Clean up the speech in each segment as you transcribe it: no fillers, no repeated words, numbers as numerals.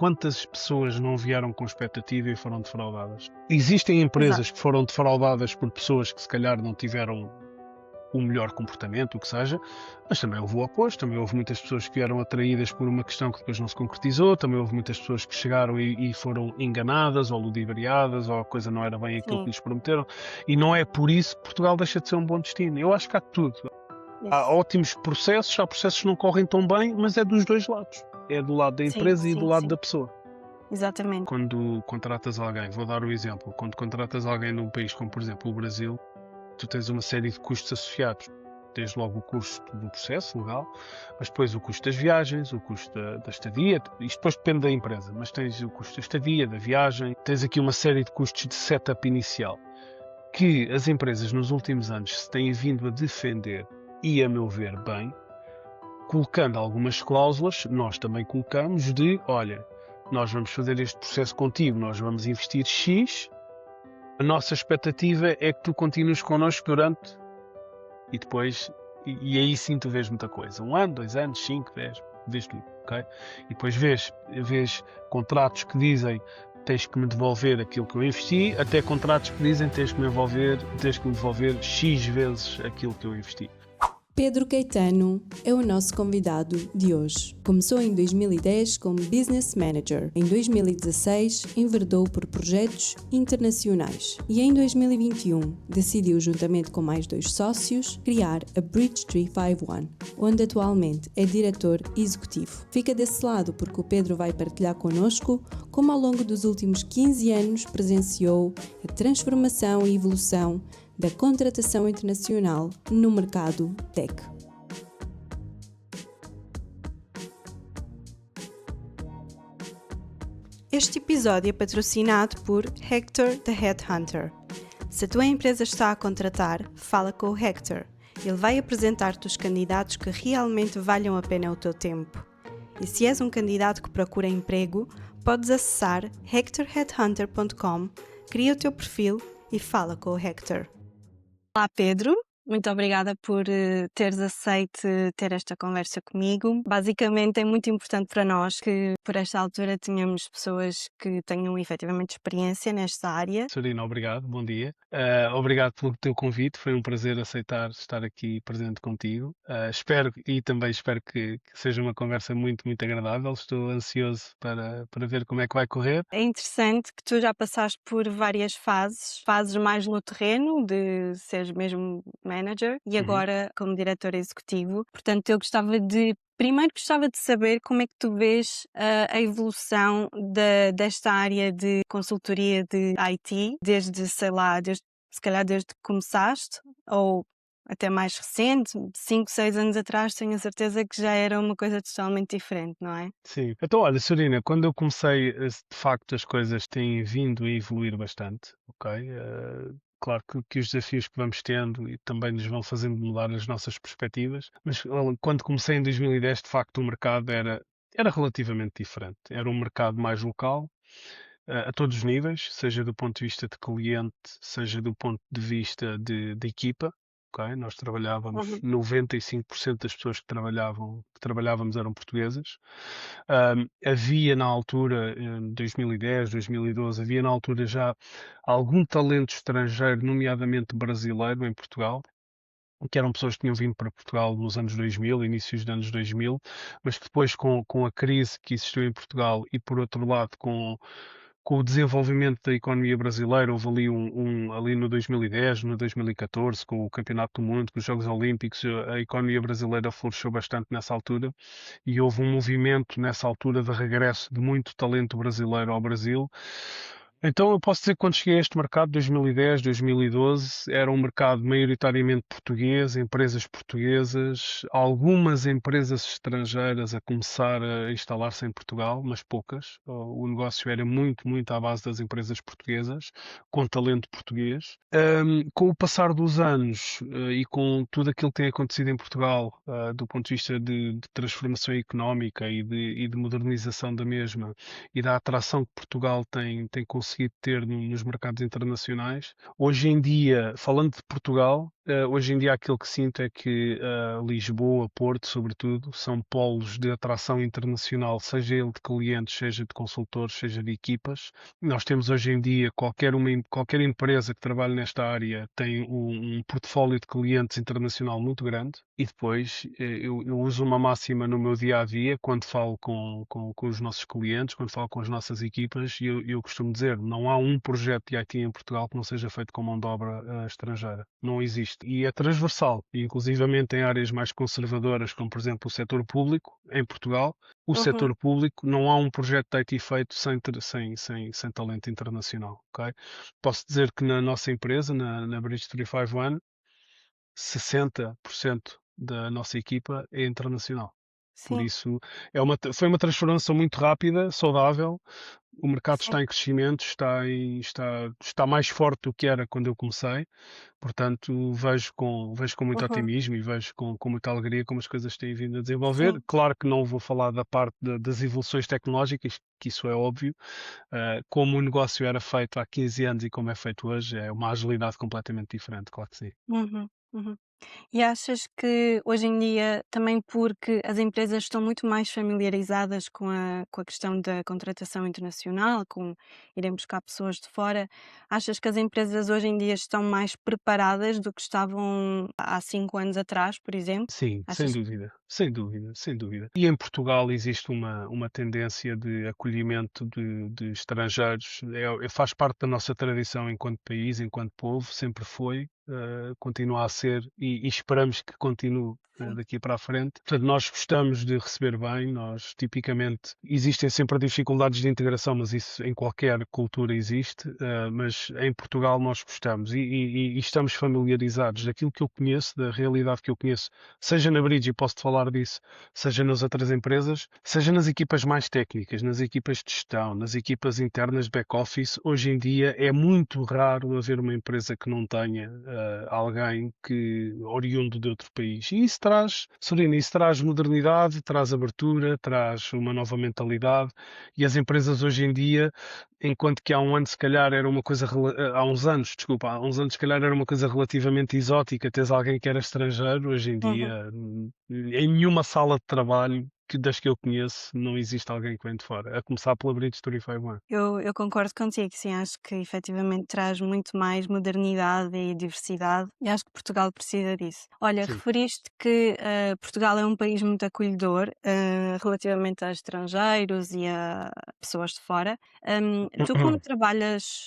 Quantas pessoas não vieram com expectativa e foram defraudadas? Existem Exato. empresas que foram defraudadas por pessoas que se calhar não tiveram o melhor comportamento, o que seja, mas também houve o oposto, também houve muitas pessoas que vieram atraídas por uma questão que depois não se concretizou, também houve muitas pessoas que chegaram e foram enganadas ou ludibriadas, ou a coisa não era bem aquilo que Sim, lhes prometeram, e não é por isso que Portugal deixa de ser um bom destino. Eu acho que há de tudo. Há isso. ótimos processos, há processos que não correm tão bem, mas é dos dois lados. É do lado da Sim, empresa e do sim, lado sim. da pessoa. Exatamente. Quando contratas alguém, vou dar o exemplo, quando contratas alguém num país como, por exemplo, o Brasil, tu tens uma série de custos associados. Desde logo o custo do processo legal, mas depois o custo das viagens, o custo da estadia, isto depois depende da empresa, mas tens o custo da estadia, da viagem, tens aqui uma série de custos de setup inicial, que as empresas nos últimos anos se têm vindo a defender, e a meu ver bem, colocando algumas cláusulas, nós também colocamos, de olha, nós vamos fazer este processo contigo, nós vamos investir X, a nossa expectativa é que tu continues connosco durante, e depois, e aí sim tu vês muita coisa, 1 ano, 2 anos, 5, 10, vês tudo, ok? E depois vês contratos que dizem tens que me devolver aquilo que eu investi, até contratos que dizem tens que me devolver X vezes aquilo que eu investi. Pedro Caetano é o nosso convidado de hoje. Começou em 2010 como Business Manager. Em 2016, enverdou por projetos internacionais. E em 2021, decidiu, juntamente com mais 2 sócios, criar a Bridge 351, onde atualmente é diretor executivo. Fica desse lado porque o Pedro vai partilhar connosco como ao longo dos últimos 15 anos presenciou a transformação e evolução da contratação internacional no mercado tech. Este episódio é patrocinado por Hector the Headhunter. Se a tua empresa está a contratar, fala com o Hector. Ele vai apresentar-te os candidatos que realmente valham a pena o teu tempo. E se és um candidato que procura emprego, podes acessar hectorheadhunter.com, cria o teu perfil e fala com o Hector. Olá Pedro, muito obrigada por teres aceito ter esta conversa comigo. Basicamente é muito importante para nós que por esta altura tenhamos pessoas que tenham efetivamente experiência nesta área. Sorina, obrigado, bom dia. Obrigado pelo teu convite, foi um prazer aceitar estar aqui presente contigo. Espero que seja uma conversa muito, muito agradável. Estou ansioso para ver como é que vai correr. É interessante que tu já passaste por várias fases mais no terreno, de seres mesmo manager, e agora como diretor executivo. Portanto, primeiro gostava de saber como é que tu vês a evolução desta área de consultoria de IT, se calhar desde que começaste, ou até mais recente, 5, 6 anos atrás, tenho a certeza que já era uma coisa totalmente diferente, não é? Sim. Então, olha, Sorina, quando eu comecei, de facto as coisas têm vindo a evoluir bastante, ok? Claro que os desafios que vamos tendo e também nos vão fazendo mudar as nossas perspectivas, mas olha, quando comecei em 2010, de facto o mercado era relativamente diferente. Era um mercado mais local, a todos os níveis, seja do ponto de vista de cliente, seja do ponto de vista de equipa. Ok? Nós trabalhávamos, Uhum. 95% das pessoas que trabalhávamos eram portuguesas. Havia na altura, em 2010, 2012, havia na altura já algum talento estrangeiro, nomeadamente brasileiro, em Portugal, que eram pessoas que tinham vindo para Portugal nos anos 2000, inícios dos anos 2000, mas que depois com a crise que existiu em Portugal e, por outro lado, com o desenvolvimento da economia brasileira, houve ali ali no 2010, no 2014, com o Campeonato do Mundo, com os Jogos Olímpicos, a economia brasileira floresceu bastante nessa altura e houve um movimento nessa altura de regresso de muito talento brasileiro ao Brasil. Então eu posso dizer que quando cheguei a este mercado, 2010, 2012, era um mercado maioritariamente português, empresas portuguesas, algumas empresas estrangeiras a começar a instalar-se em Portugal, mas poucas. O negócio era muito, muito à base das empresas portuguesas, com talento português. Com o passar dos anos e com tudo aquilo que tem acontecido em Portugal, do ponto de vista de transformação económica e de modernização da mesma, e da atração que Portugal tem conseguido conseguido ter nos mercados internacionais. Hoje em dia, falando de Portugal, hoje em dia aquilo que sinto é que Lisboa, Porto, sobretudo, são polos de atração internacional, seja ele de clientes, seja de consultores, seja de equipas. Nós temos hoje em dia, qualquer empresa que trabalhe nesta área tem um portfólio de clientes internacional muito grande. E depois eu uso uma máxima no meu dia a dia, quando falo com os nossos clientes, quando falo com as nossas equipas, e eu costumo dizer: não há um projeto de IT em Portugal que não seja feito com mão de obra estrangeira. Não existe. E é transversal, e inclusivamente em áreas mais conservadoras, como por exemplo o setor público, em Portugal. O Uhum. setor público, não há um projeto de IT feito sem talento internacional, ok? Posso dizer que na nossa empresa, na Bridge 351, 60% da nossa equipa é internacional. Por Sim, isso, foi uma transformação muito rápida, saudável. O mercado sim. está em crescimento, está mais forte do que era quando eu comecei. Portanto, vejo com muito Uhum. otimismo e vejo com muita alegria como as coisas têm vindo a desenvolver. Sim. Claro que não vou falar da parte das evoluções tecnológicas, que isso é óbvio. Como o negócio era feito há 15 anos e como é feito hoje, é uma agilidade completamente diferente, claro que sim. Uhum. Uhum. E achas que hoje em dia, também porque as empresas estão muito mais familiarizadas com a questão da contratação internacional, com irem buscar pessoas de fora, achas que as empresas hoje em dia estão mais preparadas do que estavam há 5 anos atrás, por exemplo? Sim, sem Achas que dúvida, sem dúvida, sem dúvida. E em Portugal existe uma tendência de acolhimento de estrangeiros. Faz parte da nossa tradição enquanto país, enquanto povo, sempre foi, continua a ser e esperamos que continue. sim. Daqui para a frente. Portanto, nós gostamos de receber bem, nós tipicamente existem sempre dificuldades de integração, mas isso em qualquer cultura existe, mas em Portugal nós gostamos e estamos familiarizados daquilo que eu conheço, da realidade que eu conheço, seja na Bridge, e posso-te falar disso, seja nas outras empresas, seja nas equipas mais técnicas, nas equipas de gestão, nas equipas internas de back-office. Hoje em dia é muito raro haver uma empresa que não tenha alguém oriundo de outro país. E isso traz, Serena, isso traz modernidade, traz abertura, traz uma nova mentalidade. E as empresas hoje em dia, enquanto que há um ano se calhar era uma coisa, há uns anos, desculpa, há uns anos se calhar era uma coisa relativamente exótica, teres alguém que era estrangeiro. Hoje em Uhum. dia, em nenhuma sala de trabalho das que eu conheço, não existe alguém que vem de fora, a começar pela Bridge 351. Eu concordo contigo, sim, acho que efetivamente traz muito mais modernidade e diversidade e acho que Portugal precisa disso. Olha, Sim. referiste que Portugal é um país muito acolhedor relativamente a estrangeiros e a pessoas de fora. Tu, como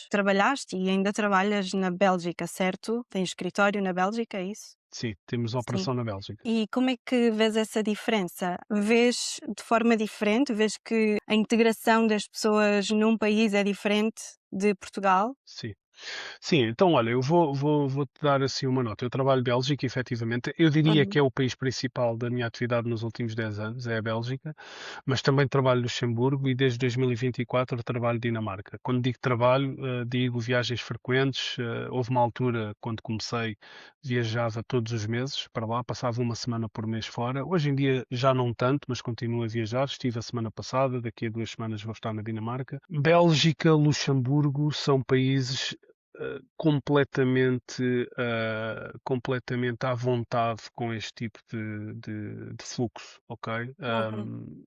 trabalhaste e ainda trabalhas na Bélgica, certo? Tens escritório na Bélgica, é isso? Sim, temos Sim. operação na Bélgica. E como é que vês essa diferença? Vês de forma diferente? Vês que a integração das pessoas num país é diferente de Portugal? Sim. Sim, então olha, eu vou-te dar assim uma nota. Eu trabalho em Bélgica, efetivamente. Eu diria que Uhum. é o país principal da minha atividade nos últimos 10 anos, é a Bélgica, mas também trabalho no Luxemburgo e desde 2024 trabalho em Dinamarca. Quando digo trabalho, digo viagens frequentes. Houve uma altura, quando comecei, viajava todos os meses para lá, passava uma semana por mês fora. Hoje em dia já não tanto, mas continuo a viajar. Estive a semana passada, daqui a 2 semanas vou estar na Dinamarca. Bélgica, Luxemburgo são países completamente à vontade com este tipo de fluxo, ok? Uhum.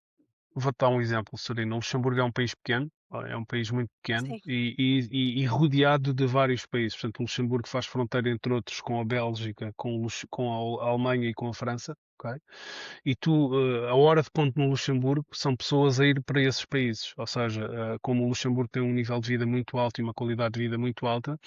Vou-te dar um exemplo, Serena. O Luxemburgo é um país pequeno, é um país muito pequeno Sim. e rodeado de vários países. Portanto, o Luxemburgo faz fronteira, entre outros, com a Bélgica, com a Alemanha e com a França, ok? E tu, a hora de ponto no Luxemburgo, são pessoas a ir para esses países. Ou seja, como o Luxemburgo tem um nível de vida muito alto e uma qualidade de vida muito alta,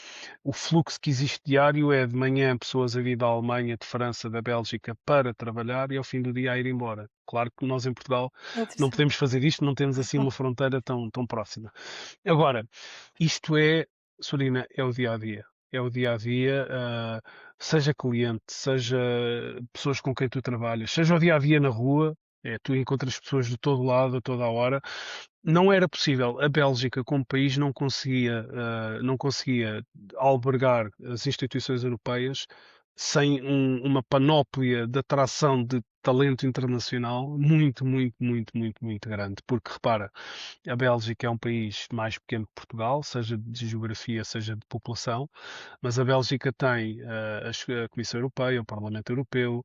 o fluxo que existe diário é de manhã pessoas a vir da Alemanha, de França, da Bélgica para trabalhar e ao fim do dia a ir embora. Claro que nós em Portugal não Interessante. podemos fazer isto, não temos assim uma fronteira tão próxima. Agora, isto Sorina, é o dia a dia. É o dia a dia, seja cliente, seja pessoas com quem tu trabalhas, seja o dia a dia na rua, tu encontras pessoas de todo lado, a toda a hora. Não era possível. A Bélgica, como país, não conseguia albergar as instituições europeias sem uma panóplia de atração de talento internacional muito, muito, muito, muito, muito grande. Porque repara, a Bélgica é um país mais pequeno que Portugal, seja de geografia, seja de população, mas a Bélgica tem a Comissão Europeia, o Parlamento Europeu,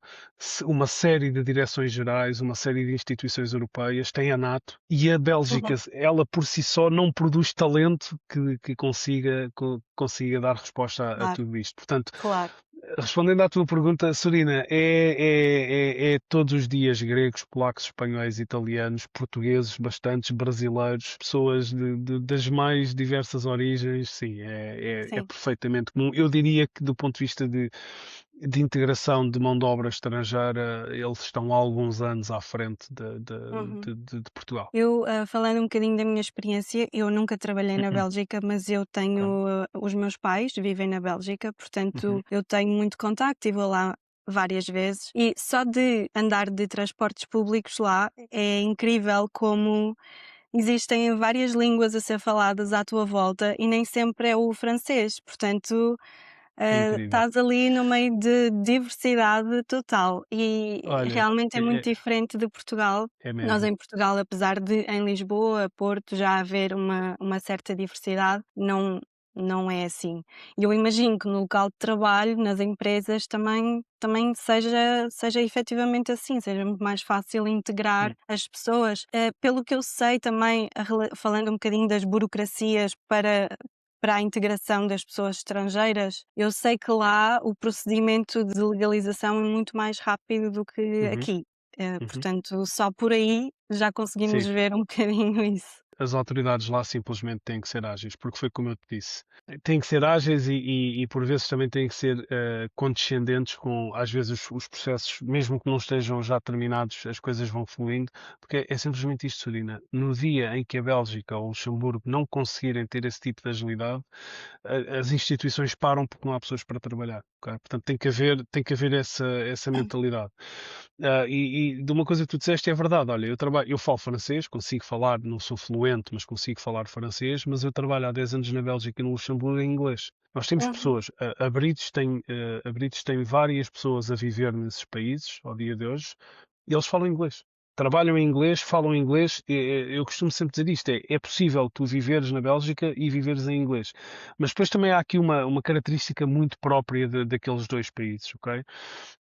uma série de direções gerais, uma série de instituições europeias, tem a NATO, e a Bélgica, Uhum. ela por si só, não produz talento que consiga dar resposta a Claro, tudo isto. Portanto, claro. respondendo à tua pergunta, Sorina, é todos os dias gregos, polacos, espanhóis, italianos, portugueses, bastantes, brasileiros, pessoas das mais diversas origens, sim, é Sim. perfeitamente comum. Eu diria que do ponto de vista de integração de mão de obra estrangeira, eles estão há alguns anos à frente Uhum. de Portugal. Eu, falando um bocadinho da minha experiência, eu nunca trabalhei na Uhum. Bélgica, mas eu Ok. tenho, os meus pais vivem na Bélgica, Uhum. portanto eu tenho muito contacto e vou lá várias vezes. E só de andar de transportes públicos lá é incrível como existem várias línguas a ser faladas à tua volta e nem sempre é o francês. Portanto, É incrível. estás ali no meio de diversidade total e Olha, realmente é muito diferente de Portugal. é Nós mesmo. em Portugal, apesar de em Lisboa, Porto, já haver uma certa diversidade, não é assim. E eu imagino que no local de trabalho, nas empresas, também seja efetivamente assim, seja muito mais fácil integrar Hum. as pessoas. Pelo que eu sei também, falando um bocadinho das burocracias para a integração das pessoas estrangeiras, eu sei que lá o procedimento de legalização é muito mais rápido do que Uhum. aqui. Uhum. Portanto, só por aí já conseguimos Sim. ver um bocadinho isso. As autoridades lá simplesmente têm que ser ágeis, porque foi como eu te disse. Têm que ser ágeis e por vezes também têm que ser condescendentes com, às vezes, os processos, mesmo que não estejam já terminados, as coisas vão fluindo, porque é simplesmente isto, Sorina. No dia em que a Bélgica ou o Luxemburgo não conseguirem ter esse tipo de agilidade, as instituições param porque não há pessoas para trabalhar. Ok? Portanto, tem que haver essa mentalidade. E de uma coisa que tu disseste é verdade. Olha, eu falo francês, consigo falar, não sou fluente, mas consigo falar francês, mas eu trabalho há 10 anos na Bélgica e no Luxemburgo em inglês. Nós temos Uhum. pessoas, a Brites tem várias pessoas a viver nesses países ao dia de hoje e eles falam inglês. Trabalham em inglês, falam inglês. Eu costumo sempre dizer isto: é possível tu viveres na Bélgica e viveres em inglês. Mas depois também há aqui uma característica muito própria daqueles dois países, ok?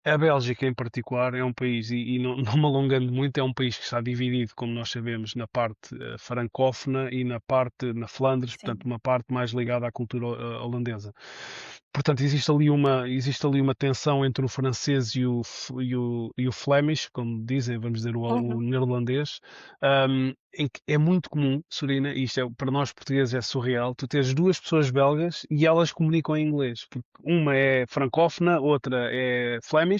A Bélgica, em particular, é um país, e não, não me alongando muito, é um país que está dividido, como nós sabemos, na parte francófona e na Flandres, portanto, Sim. uma parte mais ligada à cultura holandesa. Portanto, existe ali uma tensão entre o francês e o Flemish, como dizem, vamos dizer, o Uhum. neerlandês, em que é muito comum, Sorina, e isto para nós portugueses é surreal, tu tens duas pessoas belgas e elas comunicam em inglês, porque uma é francófona, outra é Flemish,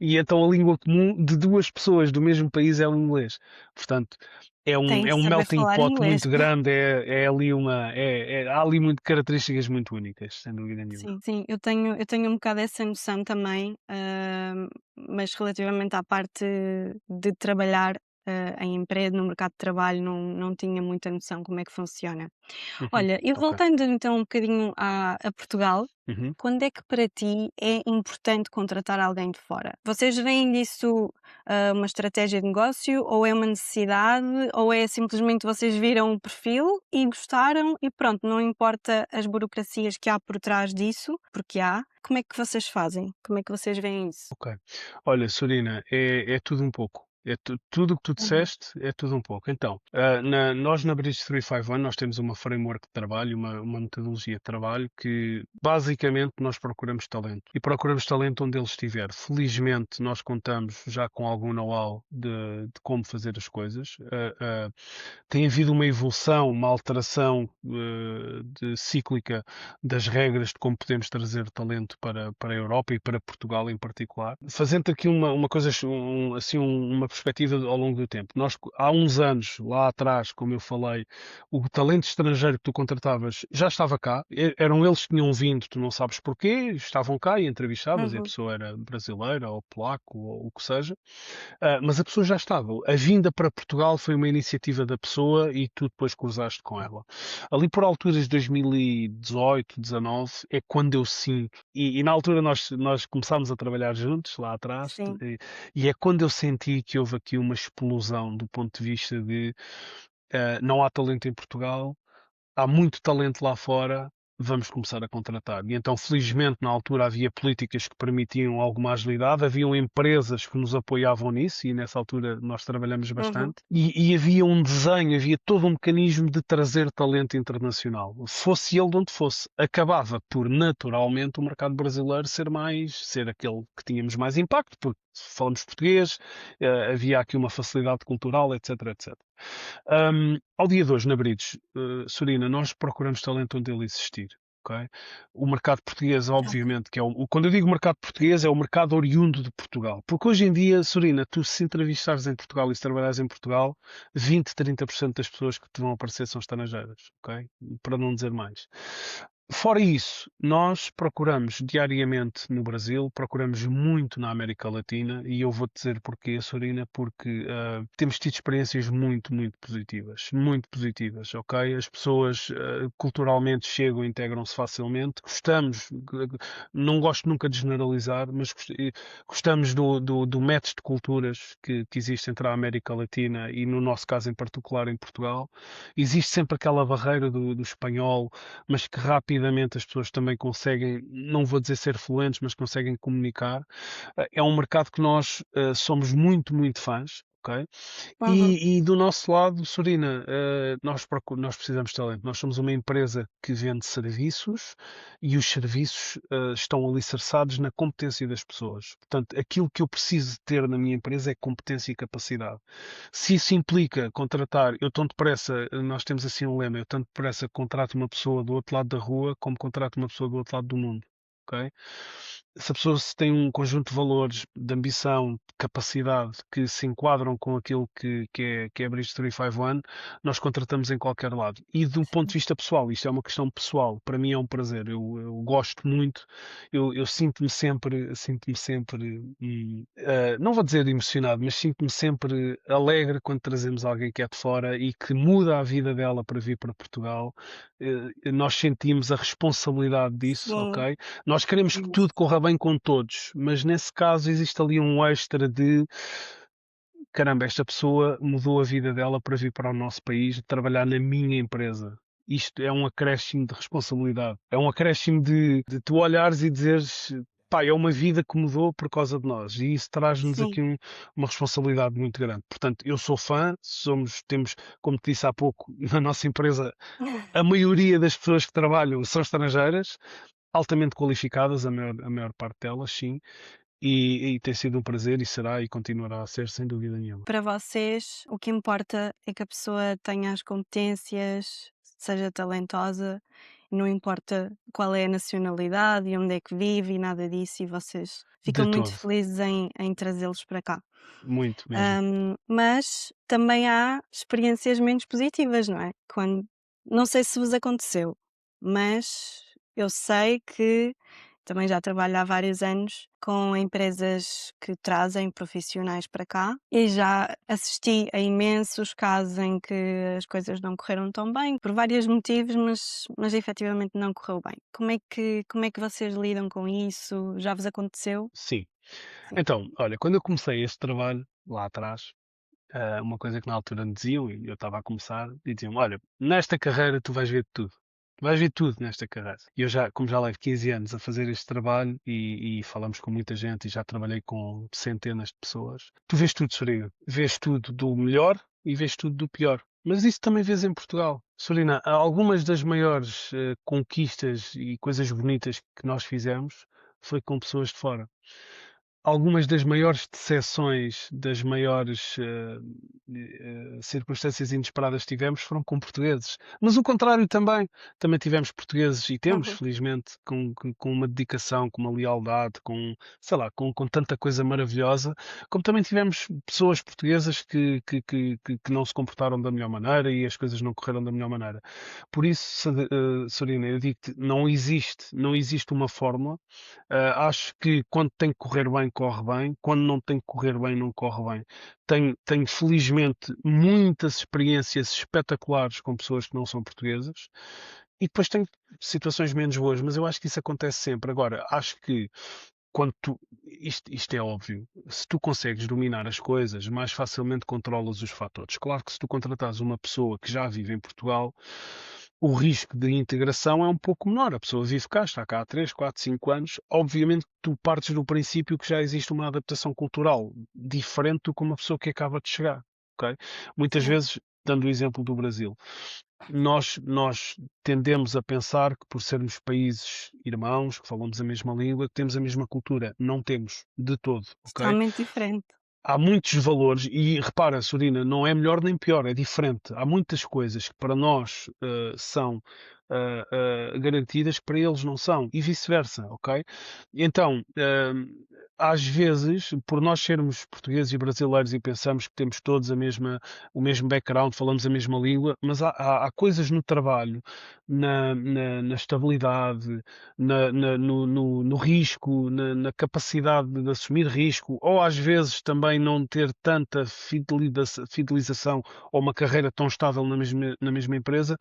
e então a língua comum de duas pessoas do mesmo país é o inglês. Portanto, é um, Tem é que um saber melting falar pot inglês. muito grande, há ali muito características muito únicas, sem dúvida nenhuma. Sim, sim, eu tenho um bocado essa noção também, mas relativamente à parte de trabalhar, em emprego, no mercado de trabalho, não tinha muita noção como é que funciona. Uhum. Olha, e Ok. voltando então um bocadinho a Portugal, Uhum. quando é que para ti é importante contratar alguém de fora? Vocês veem disso, uma estratégia de negócio ou é uma necessidade ou é simplesmente vocês viram o perfil e gostaram e pronto, não importa as burocracias que há por trás disso, porque há. Como é que vocês fazem? Como é que vocês veem isso? Ok. Olha, Sorina, é tudo um pouco. Tudo o que tu Uhum. disseste é tudo um pouco. Então, nós na Bridge 351 nós temos uma framework de trabalho, uma metodologia de trabalho que basicamente nós procuramos talento. E procuramos talento onde ele estiver. Felizmente nós contamos já com algum know-how de como fazer as coisas. Tem havido uma evolução, uma alteração cíclica das regras de como podemos trazer talento para a Europa e para Portugal em particular. Fazendo aqui uma coisa, assim, uma perspectiva ao longo do tempo. Nós, há uns anos, lá atrás, como eu falei, o talento estrangeiro que tu contratavas já estava cá, eram eles que tinham vindo, tu não sabes porquê, estavam cá e entrevistavas, e a Uhum. pessoa era brasileira, ou polaco, ou o que seja. Mas a pessoa já estava. A vinda para Portugal foi uma iniciativa da pessoa e tu depois cruzaste com ela. Ali por alturas de 2018, 19, é quando eu sinto, e na altura nós começámos a trabalhar juntos, lá atrás, Sim. e é quando eu senti que houve aqui uma explosão do ponto de vista de não há talento em Portugal, há muito talento lá fora, vamos começar a contratar. E então, felizmente, na altura havia políticas que permitiam alguma agilidade, haviam empresas que nos apoiavam nisso, e nessa altura nós trabalhamos Uhum. bastante, e havia um desenho, havia todo um mecanismo de trazer talento internacional. Fosse ele de onde fosse, acabava por, naturalmente, o mercado brasileiro ser aquele que tínhamos mais impacto, porque falamos português, havia aqui uma facilidade cultural, etc, etc. Ao dia de hoje, na Brides, Sorina, nós procuramos talento onde ele existir. Ok? O mercado português, Ok. obviamente, que é quando eu digo mercado português, é o mercado oriundo de Portugal. Porque hoje em dia, Sorina, tu se entrevistares em Portugal e se trabalhares em Portugal, 20, 30% das pessoas que te vão aparecer são estrangeiras, ok? Para não dizer mais. Fora isso, nós procuramos diariamente no Brasil, procuramos muito na América Latina e eu vou-te dizer porquê, Sorina, porque temos tido experiências muito, muito positivas, ok? As pessoas culturalmente chegam, integram-se facilmente, gostamos, não gosto nunca de generalizar, mas gostamos do match de culturas que existe entre a América Latina e, no nosso caso em particular, em Portugal. Existe sempre aquela barreira do espanhol, mas que rapidamente as pessoas também conseguem, não vou dizer ser fluentes, mas conseguem comunicar. É um mercado que nós somos muito, muito fãs. Ok? Uhum. E do nosso lado, Sorina, nós precisamos de talento. Nós somos uma empresa que vende serviços e os serviços estão alicerçados na competência das pessoas. Portanto, aquilo que eu preciso de ter na minha empresa é competência e capacidade. Se isso implica contratar, eu tanto depressa, nós temos assim um lema, eu tanto depressa contrato uma pessoa do outro lado da rua como contrato uma pessoa do outro lado do mundo. Ok? Se a pessoa se tem um conjunto de valores, de ambição, de capacidade que se enquadram com aquilo que é a Bridge 351, nós contratamos em qualquer lado. E do ponto de vista pessoal, isto é uma questão pessoal, para mim é um prazer, eu gosto muito, eu sinto-me sempre, não vou dizer emocionado, mas sinto-me sempre alegre quando trazemos alguém que é de fora e que muda a vida dela para vir para Portugal. Nós sentimos a responsabilidade disso, Sim. ok? Nós queremos que Uhum. tudo corra bem com todos, mas nesse caso existe ali um extra de caramba, esta pessoa mudou a vida dela para vir para o nosso país trabalhar na minha empresa. Isto é um acréscimo de responsabilidade. É um acréscimo de tu olhares e dizeres, pá, é uma vida que mudou por causa de nós. E isso traz-nos Sim. aqui uma responsabilidade muito grande. Portanto, eu sou fã, temos, como te disse há pouco, na nossa empresa, a maioria das pessoas que trabalham são estrangeiras, altamente qualificadas, a maior parte delas, sim, e tem sido um prazer e será e continuará a ser, sem dúvida nenhuma. Para vocês, o que importa é que a pessoa tenha as competências, seja talentosa, não importa qual é a nacionalidade e onde é que vive e nada disso, e vocês ficam De muito todo, felizes em trazê-los para cá. muito mesmo. Mas também há experiências menos positivas, não é? Não sei se vos aconteceu, mas eu sei que também já trabalho há vários anos com empresas que trazem profissionais para cá e já assisti a imensos casos em que as coisas não correram tão bem, por vários motivos, mas efetivamente não correu bem. Como é que vocês lidam com isso? Já vos aconteceu? Sim. Sim. Então, olha, quando eu comecei este trabalho, lá atrás, uma coisa que na altura me diziam, e eu estava a começar, e diziam: olha, nesta carreira tu vais ver tudo. Tu vais ver tudo nesta carreira. E eu já, como já levo 15 anos a fazer este trabalho e falamos com muita gente e já trabalhei com centenas de pessoas, tu vês tudo, Sorina. Vês tudo do melhor e vês tudo do pior. Mas isso também vês em Portugal. Sorina, algumas das maiores conquistas e coisas bonitas que nós fizemos foi com pessoas de fora. algumas das maiores decepções, das maiores circunstâncias inesperadas que tivemos foram com portugueses. Mas o contrário também. Também tivemos portugueses e temos, Uhum. felizmente, com uma dedicação, com uma lealdade, sei lá, com tanta coisa maravilhosa, como também tivemos pessoas portuguesas que não se comportaram da melhor maneira e as coisas não correram da melhor maneira. Por isso, Sorina, eu digo-te, não existe uma fórmula. Acho que quando tem que correr bem, corre bem. Quando não tem que correr bem, não corre bem. Tenho felizmente muitas experiências espetaculares com pessoas que não são portuguesas. E depois tenho situações menos boas, mas eu acho que isso acontece sempre. Agora, acho que quando tu, isto é óbvio, se tu consegues dominar as coisas, mais facilmente controlas os fatores. Claro que se tu contratares uma pessoa que já vive em Portugal, o risco de integração é um pouco menor. A pessoa vive cá, está cá há 3, 4, 5 anos. Obviamente que tu partes do princípio que já existe uma adaptação cultural diferente do que uma pessoa que acaba de chegar. Ok? Muitas Sim. vezes, dando o exemplo do Brasil, nós tendemos a pensar que por sermos países irmãos, que falamos a mesma língua, que temos a mesma cultura. Não temos, de todo, ok? Totalmente diferente. Há muitos valores e repara, Sorina, não é melhor nem pior, é diferente. Há muitas coisas que para nós são garantidas que para eles não são e vice-versa, ok? Então, às vezes, por nós sermos portugueses e brasileiros e pensamos que temos todos o mesmo background, falamos a mesma língua, mas há coisas no trabalho, na estabilidade, no risco, na capacidade de assumir risco, ou às vezes também não ter tanta fidelização ou uma carreira tão estável na mesma empresa,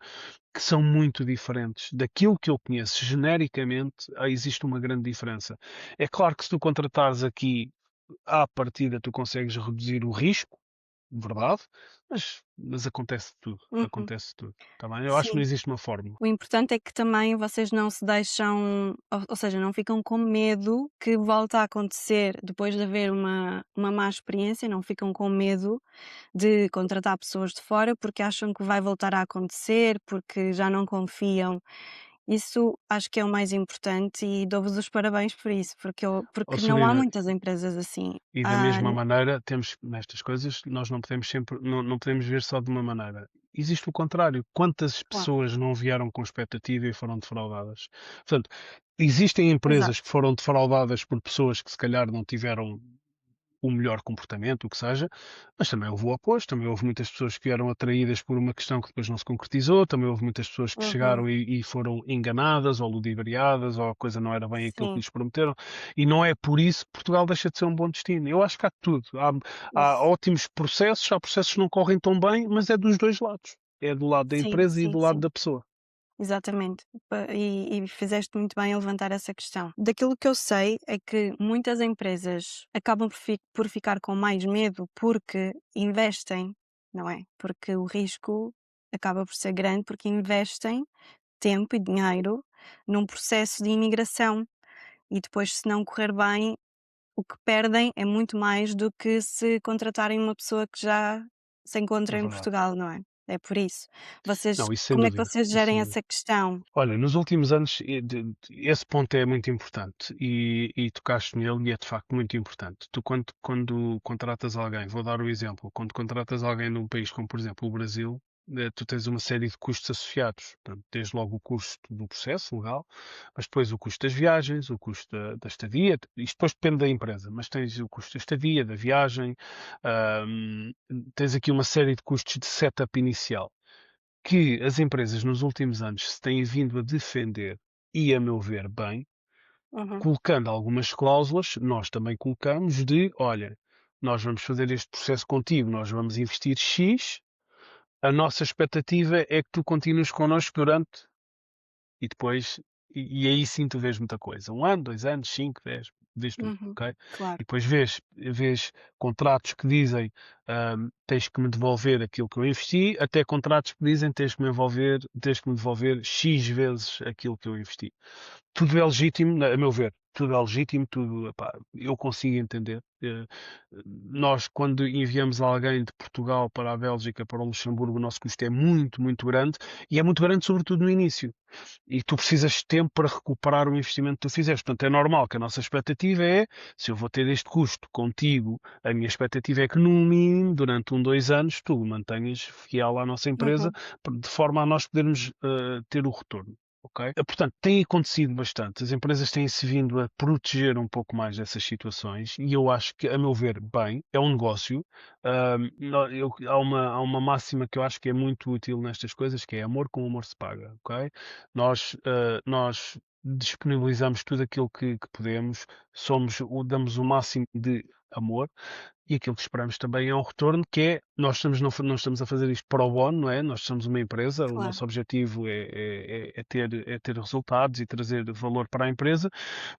que são muito diferentes. Daquilo que eu conheço genericamente, existe uma grande diferença. É claro que se tu contratares aqui, à partida, tu consegues reduzir o risco, verdade, mas acontece tudo. Uhum. Acontece tudo. Tá bem? Eu acho que não Sim. existe uma fórmula. O importante é que também vocês não se deixam, ou seja, não ficam com medo que volte a acontecer depois de haver uma má experiência, não ficam com medo de contratar pessoas de fora porque acham que vai voltar a acontecer, porque já não confiam. Isso acho que é o mais importante e dou-vos os parabéns por isso, Ó porque não há Celina, muitas empresas assim. e da mesma maneira, temos nestas coisas, nós não podemos sempre, não podemos ver só de uma maneira. Existe o contrário. Quantas Claro, pessoas não vieram com expectativa e foram defraudadas? Portanto, existem empresas exato. que foram defraudadas por pessoas que se calhar não tiveram o melhor comportamento, o que seja, mas também houve o oposto, também houve muitas pessoas que vieram atraídas por uma questão que depois não se concretizou, também houve muitas pessoas que Uhum. chegaram e foram enganadas ou ludibriadas ou a coisa não era bem aquilo que Sim, lhes prometeram, e não é por isso que Portugal deixa de ser um bom destino. Eu acho que há tudo. Há isso. ótimos processos, há processos que não correm tão bem, mas é dos dois lados. É do lado da Sim, empresa e sim, do lado sim. da pessoa. Exatamente. E fizeste muito bem a levantar essa questão. Daquilo que eu sei é que muitas empresas acabam por ficar com mais medo porque investem, não é? Porque o risco acaba por ser grande porque investem tempo e dinheiro num processo de imigração e depois, se não correr bem, o que perdem é muito mais do que se contratarem uma pessoa que já se É encontra em verdade. Portugal, não é? É por isso. Vocês Não, isso sem como é que dúvida. vocês Isso sem gerem dúvida. essa questão? Olha, nos últimos anos, esse ponto é muito importante e tocaste nele e é de facto muito importante. Tu, quando contratas alguém, vou dar o exemplo, quando contratas alguém num país como, por exemplo, o Brasil, tu tens uma série de custos associados. Portanto, desde logo o custo do processo legal, mas depois o custo das viagens, o custo da estadia, isto depois depende da empresa, mas tens o custo da estadia, da viagem, ahm, tens aqui uma série de custos de setup inicial que as empresas nos últimos anos se têm vindo a defender e, a meu ver, bem, Uhum, colocando algumas cláusulas, nós também colocamos de, olha, nós vamos fazer este processo contigo, nós vamos investir X, a nossa expectativa é que tu continues connosco durante e depois, e aí sim tu vês muita coisa. 1 ano, 2 anos, 5, 10, vês tudo, uhum, ok? E claro. depois vês contratos que dizem tens que me devolver aquilo que eu investi, até contratos que dizem tens que me devolver X vezes aquilo que eu investi. Tudo é legítimo, a meu ver. Tudo é legítimo, tudo, epá, eu consigo entender. Nós, quando enviamos alguém de Portugal para a Bélgica, para o Luxemburgo, o nosso custo é muito, muito grande e é muito grande, sobretudo no início e tu precisas de tempo para recuperar o investimento que tu fizeste. Portanto, é normal que a nossa expectativa expectativa é, se eu vou ter este custo contigo, a minha expectativa é que no mínimo, durante 2 anos, tu mantenhas fiel à nossa empresa, Uhum. de forma a nós podermos ter o retorno. Ok? Portanto, tem acontecido bastante. As empresas têm-se vindo a proteger um pouco mais dessas situações e eu acho que, a meu ver, bem, é um negócio. Há uma máxima que eu acho que é muito útil nestas coisas, que é amor com amor se paga. Ok? Nós disponibilizamos tudo aquilo que podemos, damos o máximo de amor e aquilo que esperamos também é um retorno, que é, não estamos a fazer isto para o bono, não é? Nós somos uma empresa, o Claro. nosso objetivo é ter resultados e trazer valor para a empresa,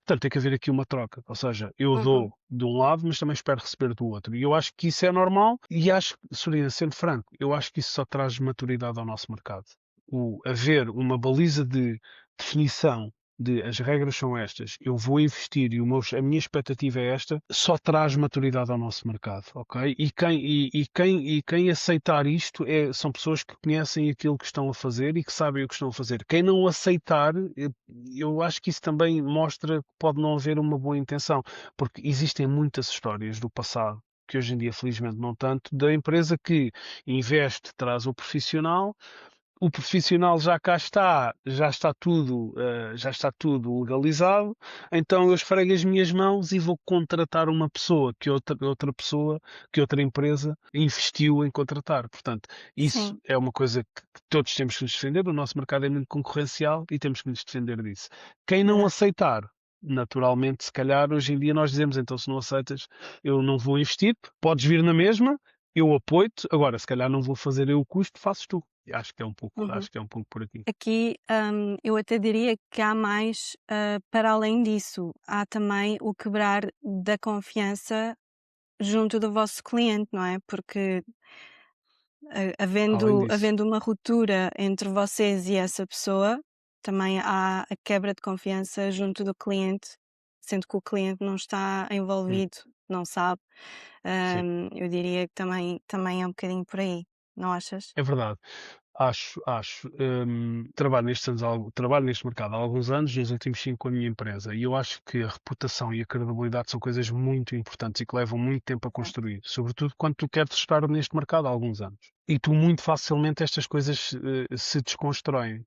portanto tem que haver aqui uma troca, ou seja, eu Uhum. dou de um lado, mas também espero receber do outro, e eu acho que isso é normal, e acho, Sorina, sendo franco, eu acho que isso só traz maturidade ao nosso mercado. Haver uma baliza de definição de as regras são estas, eu vou investir e a minha expectativa é esta, só traz maturidade ao nosso mercado, ok? E quem aceitar isto são pessoas que conhecem aquilo que estão a fazer e que sabem o que estão a fazer. Quem não aceitar, eu acho que isso também mostra que pode não haver uma boa intenção, porque existem muitas histórias do passado que hoje em dia, felizmente, não tanto, da empresa que investe, traz o profissional já cá está, já está tudo legalizado, então eu esfrego as minhas mãos e vou contratar uma pessoa que outra pessoa, que outra empresa investiu em contratar. Portanto, isso Sim. é uma coisa que todos temos que nos defender. O nosso mercado é muito concorrencial e temos que nos defender disso. Quem não Verdade. aceitar, naturalmente, se calhar hoje em dia nós dizemos, então se não aceitas, eu não vou investir, podes vir na mesma, eu apoio-te, agora se calhar não vou fazer eu o custo, fazes tu. Uhum. Acho que é um pouco por aqui. Aqui, eu até diria que há mais, para além disso, há também o quebrar da confiança junto do vosso cliente, não é? Porque Além havendo, disso, havendo uma ruptura entre vocês e essa pessoa, também há a quebra de confiança junto do cliente, sendo que o cliente não está hum, envolvido, não sabe. sim, Eu diria que também é um bocadinho por aí, não achas? é verdade. Acho. Trabalho neste mercado há alguns anos, nos últimos 5 com a minha empresa, e eu acho que a reputação e a credibilidade são coisas muito importantes e que levam muito tempo a Certo. construir, sobretudo quando tu queres estar neste mercado há alguns anos. E tu muito facilmente estas coisas se desconstroem.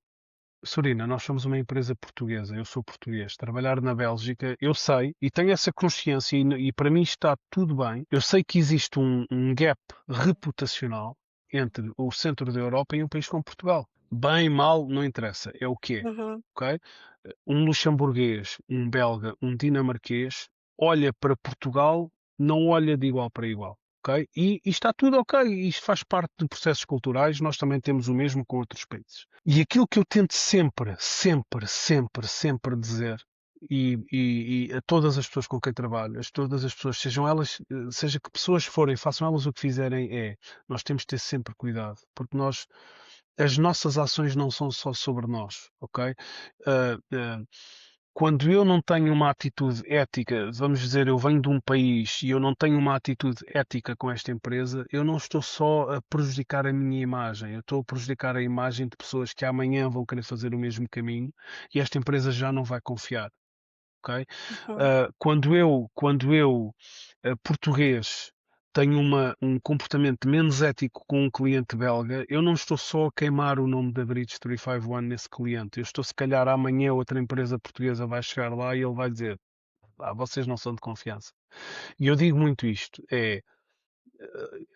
Sorina, nós somos uma empresa portuguesa, eu sou português. Trabalhar na Bélgica, eu sei e tenho essa consciência, e para mim está tudo bem. Eu sei que existe um gap reputacional entre o centro da Europa e um país como Portugal. Bem, mal, não interessa, é o que é. Uhum. Ok? Um luxemburguês, um belga, um dinamarquês olha para Portugal, não olha de igual para igual. Ok? E está tudo ok, isto faz parte de processos culturais, nós também temos o mesmo com outros países. E aquilo que eu tento sempre, sempre, sempre, sempre dizer, e a todas as pessoas com quem trabalho, todas as pessoas, sejam elas, seja que pessoas forem, façam elas o que fizerem, nós temos de ter sempre cuidado, porque as nossas ações não são só sobre nós, ok? Ah, ah, quando eu não tenho uma atitude ética, vamos dizer, eu venho de um país e eu não tenho uma atitude ética com esta empresa, eu não estou só a prejudicar a minha imagem, eu estou a prejudicar a imagem de pessoas que amanhã vão querer fazer o mesmo caminho e esta empresa já não vai confiar, ok? Uhum. Quando eu, português, tenho um comportamento menos ético com um cliente belga, eu não estou só a queimar o nome da Bridge 351 nesse cliente. Eu estou, se calhar, amanhã outra empresa portuguesa vai chegar lá e ele vai dizer: vocês não são de confiança. E eu digo muito isto: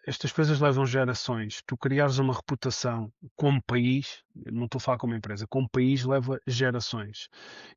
estas coisas levam gerações. Tu criares uma reputação como país, não estou a falar como empresa, como país leva gerações.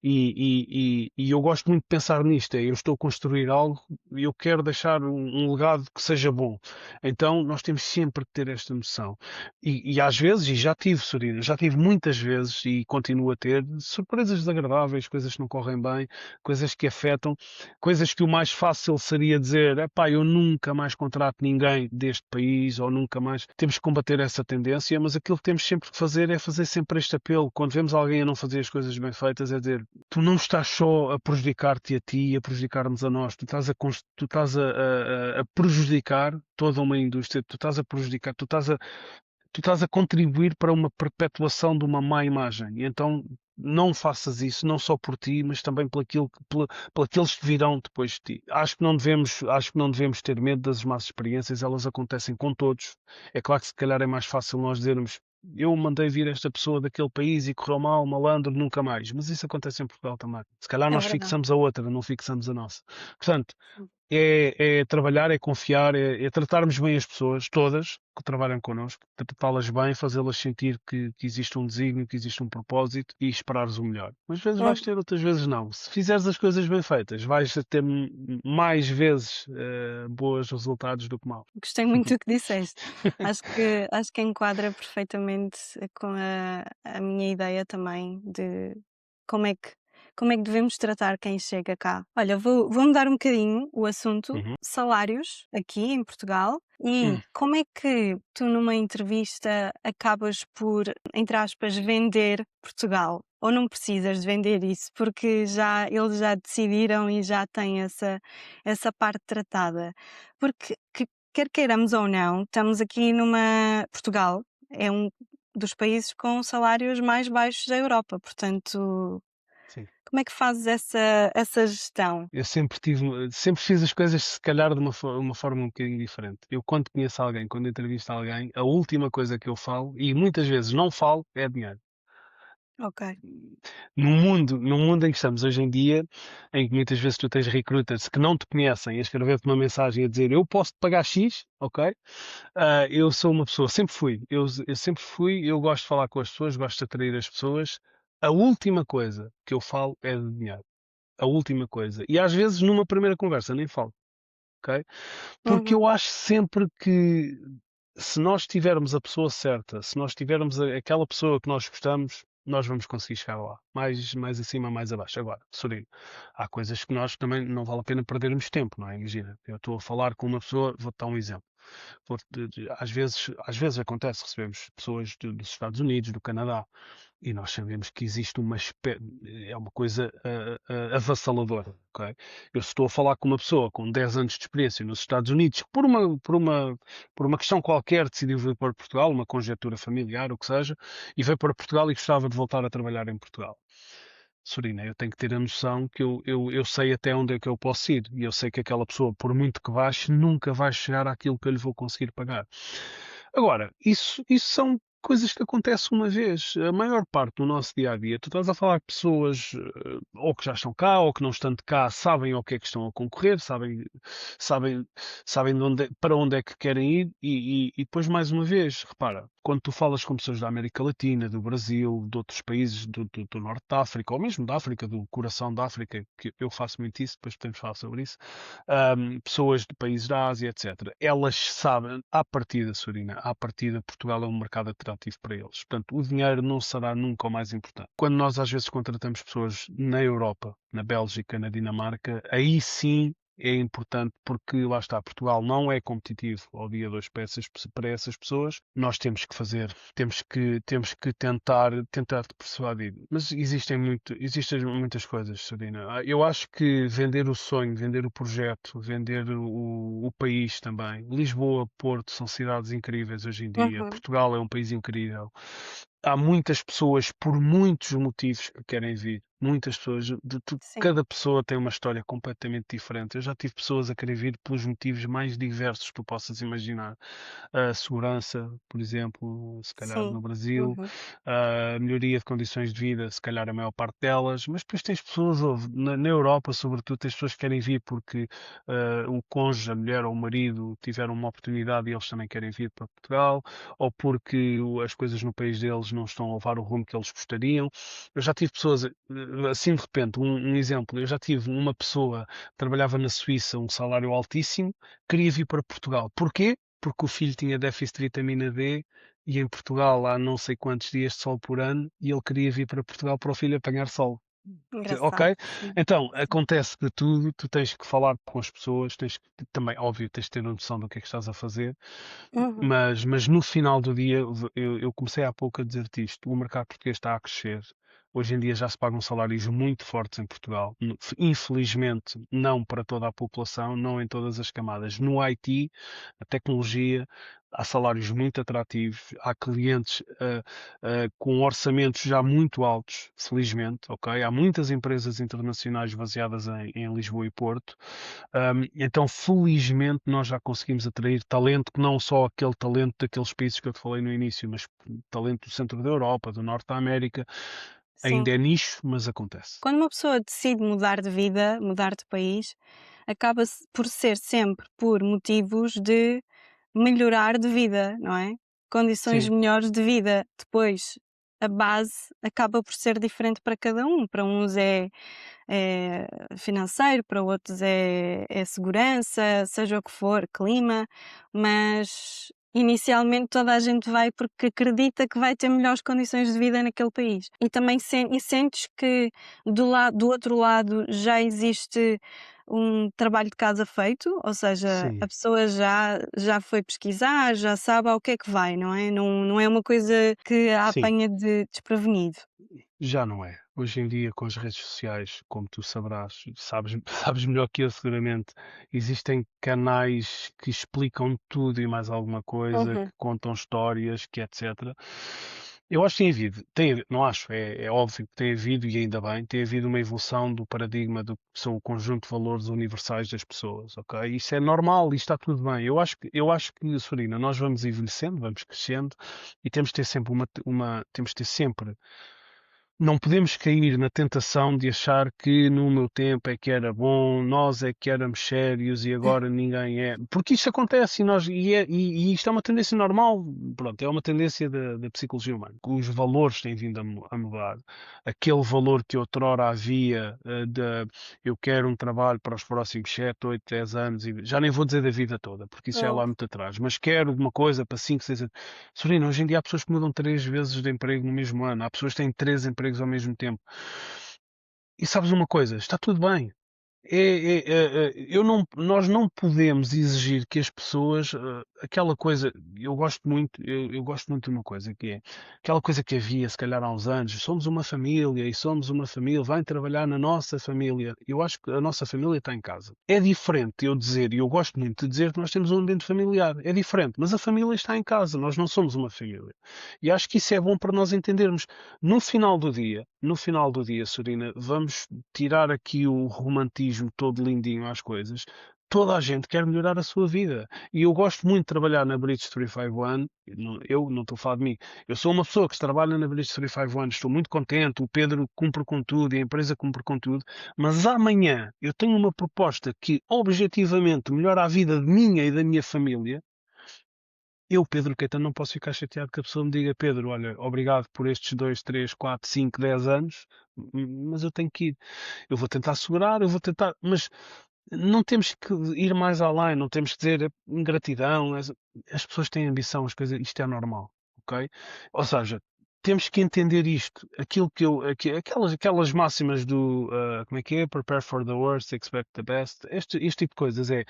E eu gosto muito de pensar nisto. Eu estou a construir algo e eu quero deixar um legado que seja bom. Então nós temos sempre que ter esta noção. E às vezes, e já tive, Sorina, já tive muitas vezes e continuo a ter surpresas desagradáveis, coisas que não correm bem, coisas que afetam, coisas que o mais fácil seria dizer: epá, eu nunca mais contrato ninguém deste país ou nunca mais. Temos que combater essa tendência, mas aquilo que temos sempre que fazer é fazer sempre este apelo. Quando vemos alguém a não fazer as coisas bem feitas, é dizer: tu não estás só a prejudicar-te a ti e a prejudicar-nos a nós, tu estás a prejudicar toda uma indústria, tu estás a prejudicar, tu estás a contribuir para uma perpetuação de uma má imagem. E então não faças isso, não só por ti, mas também por aqueles que virão depois de ti. Acho que não devemos ter medo das más experiências, elas acontecem com todos. É claro que se calhar é mais fácil nós dizermos eu mandei vir esta pessoa daquele país e correu mal, malandro, nunca mais. Mas isso acontece em Portugal também. Se calhar É nós verdade. fixamos a outra, não fixamos a nossa. Portanto, é trabalhar, é confiar, é tratarmos bem as pessoas, todas, que trabalham connosco, tratá-las bem, fazê-las sentir que existe um desígnio, que existe um propósito e esperares o melhor. Umas vezes vais Hum, ter, outras vezes não. Se fizeres as coisas bem feitas, vais ter mais vezes bons resultados do que mal. Gostei muito do que disseste. Acho que enquadra perfeitamente com a minha ideia também de como é que, como é que devemos tratar quem chega cá. Olha, vou mudar um bocadinho o assunto, Uhum. salários aqui em Portugal, e Hum, como é que tu numa entrevista acabas por, entre aspas, vender Portugal? Ou não precisas de vender isso porque eles já decidiram e já têm essa parte tratada? Porque quer queiramos ou não, estamos aqui Portugal é um dos países com salários mais baixos da Europa, portanto, sim. como é que fazes essa gestão? Eu sempre fiz as coisas se calhar de uma forma um bocadinho diferente. Eu quando conheço alguém, quando entrevisto alguém, a última coisa que eu falo, e muitas vezes não falo, é dinheiro. Ok. No mundo em que estamos hoje em dia, em que muitas vezes tu tens recruiters que não te conhecem a escrever-te uma mensagem a dizer eu posso te pagar X, ok? Eu sou uma pessoa, eu sempre fui, eu gosto de falar com as pessoas, gosto de atrair as pessoas. A última coisa que eu falo é de dinheiro. A última coisa. E às vezes numa primeira conversa nem falo, ok? Porque Uhum, eu acho sempre que se nós tivermos a pessoa certa, se nós tivermos aquela pessoa que nós gostamos, nós vamos conseguir chegar lá. Mais acima, mais abaixo. Agora, Sorino, há coisas que nós também não vale a pena perdermos tempo, não é? Imagina, eu estou a falar com uma pessoa, vou-te dar um exemplo. Às vezes acontece, recebemos pessoas dos Estados Unidos, do Canadá, e nós sabemos que existe é uma coisa avassaladora, ok? Eu estou a falar com uma pessoa com 10 anos de experiência nos Estados Unidos, que por uma questão qualquer decidiu vir para Portugal, uma conjetura familiar, o que seja, e veio para Portugal e gostava de voltar a trabalhar em Portugal. Sorina, eu tenho que ter a noção que eu sei até onde é que eu posso ir, e eu sei que aquela pessoa, por muito que baixe, nunca vai chegar àquilo que eu lhe vou conseguir pagar. Agora, isso são coisas que acontecem uma vez. A maior parte do nosso dia a dia, tu estás a falar de pessoas ou que já estão cá ou que não estando cá, sabem ao que é que estão a concorrer, sabem, sabem para onde é que querem ir, e depois, mais uma vez, repara, quando tu falas com pessoas da América Latina, do Brasil, de outros países do Norte da África, ou mesmo da África, do coração da África, que eu faço muito isso, depois podemos falar sobre isso, pessoas de países da Ásia, etc. Elas sabem, à partida, Sorina, à partida, Portugal é um mercado atrativo para eles. Portanto, o dinheiro não será nunca o mais importante. Quando nós às vezes contratamos pessoas na Europa, na Bélgica, na Dinamarca, aí sim é importante porque lá está, Portugal não é competitivo ao dia 2 para essas pessoas. Nós temos que tentar persuadir. Mas existem muitas coisas, Sabina. Eu acho que vender o sonho, vender o projeto, vender o país também. Lisboa, Porto são cidades incríveis hoje em dia. uhum, Portugal é um país incrível. Há muitas pessoas, por muitos motivos, que querem vir. Muitas pessoas, sim, cada pessoa tem uma história completamente diferente. Eu já tive pessoas a querer vir pelos motivos mais diversos que tu possas imaginar. A segurança, por exemplo, se calhar no sim, Brasil, uhum, a melhoria de condições de vida, se calhar a maior parte delas, mas depois tens pessoas, na Europa, sobretudo, tens pessoas que querem vir porque o cônjuge, a mulher ou o marido tiveram uma oportunidade e eles também querem vir para Portugal, ou porque as coisas no país deles não estão a levar o rumo que eles gostariam. Eu já tive pessoas, assim de repente, um exemplo, eu já tive uma pessoa que trabalhava na Suíça, um salário altíssimo, queria vir para Portugal. Porquê? Porque o filho tinha déficit de vitamina D e em Portugal há não sei quantos dias de sol por ano e ele queria vir para Portugal para o filho apanhar sol. engraçado, Ok? sim. Então, acontece de tudo, tu tens que falar com as pessoas, tens que, também, óbvio, tens de ter noção do que é que estás a fazer, Uhum, mas no final do dia, eu comecei há pouco a dizer-te isto, o mercado português está a crescer, Hoje em dia já se pagam salários muito fortes em Portugal. Infelizmente, não para toda a população, não em todas as camadas. No IT, a tecnologia, há salários muito atrativos, há clientes com orçamentos já muito altos, felizmente, ok? Há muitas empresas internacionais baseadas em Lisboa e Porto. Então, felizmente, nós já conseguimos atrair talento, que não só aquele talento daqueles países que eu te falei no início, mas talento do centro da Europa, do norte da América. Sim. Ainda é nicho, mas acontece. Quando uma pessoa decide mudar de vida, mudar de país, acaba por ser sempre por motivos de melhorar de vida, não é? Condições Sim, melhores de vida. Depois, a base acaba por ser diferente para cada um. Para uns é financeiro, para outros é segurança, seja o que for, clima, mas inicialmente toda a gente vai porque acredita que vai ter melhores condições de vida naquele país. E também sentes que do outro lado já existe um trabalho de casa feito, ou seja, a sim, pessoa já foi pesquisar, já sabe ao que é que vai, não é? Não é uma coisa que a sim. apanha de desprevenido. Já não é. Hoje em dia, com as redes sociais, como tu sabrás, sabes, sabes melhor que eu seguramente, existem canais que explicam tudo e mais alguma coisa, que Uhum. contam histórias, que etc. Eu acho que tem havido, não acho, é óbvio que tem havido, e ainda bem, tem havido uma evolução do paradigma do que são o conjunto de valores universais das pessoas, ok? Isso é normal e está tudo bem. Eu acho que, Sorina, nós vamos envelhecendo, vamos crescendo e temos de ter sempre temos de ter sempre não podemos cair na tentação de achar que no meu tempo é que era bom, nós é que éramos sérios e agora ninguém é. Porque isso acontece e isto é uma tendência normal, pronto, é uma tendência da psicologia humana. Os valores têm vindo a mudar. Aquele valor que outrora havia eu quero um trabalho para os próximos 7, 8, 10 anos, e já nem vou dizer da vida toda, porque isso é Hum. lá muito atrás, mas quero uma coisa para 5, 6 anos. Sorina, hoje em dia há pessoas que mudam 3 vezes de emprego no mesmo ano. Há pessoas que têm 3 empregos ao mesmo tempo. E sabes uma coisa? Está tudo bem. Nós não podemos exigir que as pessoas, aquela coisa, eu gosto muito de uma coisa que é aquela coisa que havia, se calhar há uns anos, somos uma família e somos uma família, vai trabalhar na nossa família. Eu acho que a nossa família está em casa. É diferente eu dizer, e eu gosto muito de dizer que nós temos um ambiente familiar. É diferente, mas a família está em casa, nós não somos uma família. E acho que isso é bom para nós entendermos. No final do dia, Sorina, vamos tirar aqui o romantismo todo lindinho às coisas. Toda a gente quer melhorar a sua vida. E eu gosto muito de trabalhar na Bridge 351. Eu não estou a falar de mim. Eu sou uma pessoa que trabalha na Bridge 351. Estou muito contente. O Pedro cumpre com tudo e a empresa cumpre com tudo. Mas amanhã eu tenho uma proposta que objetivamente melhora a vida minha e da minha família. Eu, Pedro Caetano, não posso ficar chateado que a pessoa me diga: Pedro, olha, obrigado por estes 2, 3, 4, 5, 10 anos, mas eu tenho que ir. Eu vou tentar segurar, eu vou tentar, mas não temos que ir mais além, não temos que dizer ingratidão. As pessoas têm ambição, as coisas, isto é normal, ok? Ou seja, temos que entender isto. Aquelas máximas do, como é que é? Prepare for the worst, expect the best. Este tipo de coisas é.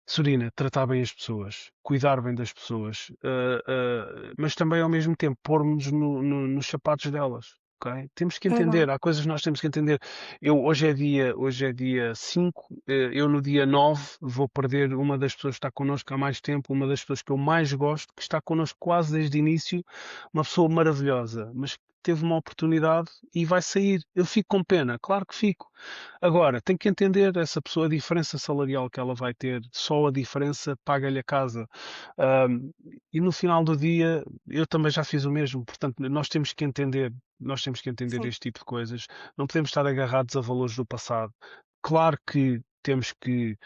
Sorina, tratar bem as pessoas, cuidar bem das pessoas, mas também ao mesmo tempo pormos nos sapatos delas. Ok? Temos que Uhum. entender, há coisas que nós temos que entender. Hoje é dia 5, eu no dia 9 vou perder uma das pessoas que está connosco há mais tempo, uma das pessoas que eu mais gosto, que está connosco quase desde o início, uma pessoa maravilhosa, mas que teve uma oportunidade e vai sair. Eu fico com pena, claro que fico. Agora, tem que entender essa pessoa, a diferença salarial que ela vai ter, só a diferença paga-lhe a casa. Ahm, e no final do dia, eu também já fiz o mesmo, portanto, nós temos que entender Sim. este tipo de coisas. Não podemos estar agarrados a valores do passado. Claro que temos que,